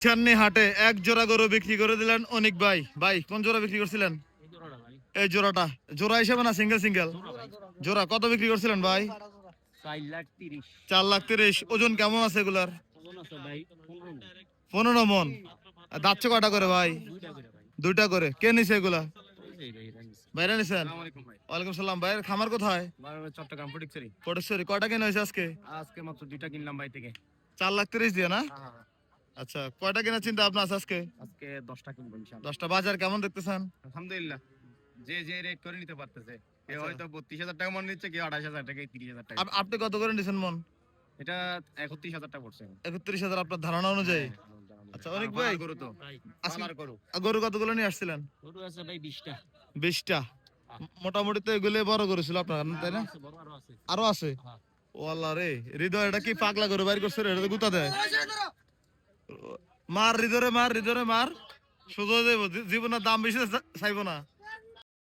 ছান্নি হাটে এক জোড়া গরু বিক্রি করে দিলেন অনিক ভাই। ভাই কোন জোড়া বিক্রি করছিলেন? এই জোড়াটা জোড়া হিসেবে না সিঙ্গেল সিঙ্গেল? জোড়া কত বিক্রি করছিলেন ভাই? 4,30,000। ওজন কেমন আছে এগুলার? 15 মন। দাচ্ছে কয়টা করে ভাই? দুইটা করে। কে নিছে এগুলা? বাইরে নিছেন? ওয়ালাইকুম সালাম। ভাইয়ের খামার কোথায়? চট্টগ্রাম ফটিকছড়ি। পটেশ্বরী। কয়টা কেনা হয়েছে আজকে? আজকে মাত্র 2টা কিনলাম ভাই থেকে। 4,30,000 দিয়ে না? আচ্ছা, কয়টা কেনার চিন্তা আপনার আছে আজকে? আজকে 10টা কিনবো ইনশাআল্লাহ। 10টা। বাজার কেমন দেখতেছেন? আলহামদুলিল্লাহ, যে যে রেট করে নিতে পারতেছে। কেউ হয়তো 32,000 টাকা মন নিচ্ছে, কেউ 28,000 টাকা, 30,000 টাকা। আপনি কত করে নিছেন মন? এটা 31,000 টাকা পড়ছে। 31,000 আপনার ধারণা অনুযায়ী? আচ্ছা অনেক ভাই, গরু তো আজকে গরু গরু কতগুলো নিয়ে আসছিলেন? গরু আছে ভাই 20টা। 20টা। মোটামুটি তো এগুলো বড় গরু ছিল আপনার, তাই না? আরো আছে? ও আল্লাহ রে, হৃদয় এটা কি পাগলা গরু বাইর করছে রে? এটা তো গুতা দেয়। মার হৃদয়, মার হৃদয়, মার। সোজা দেব, জীবনের দাম বেশি চাইবো না।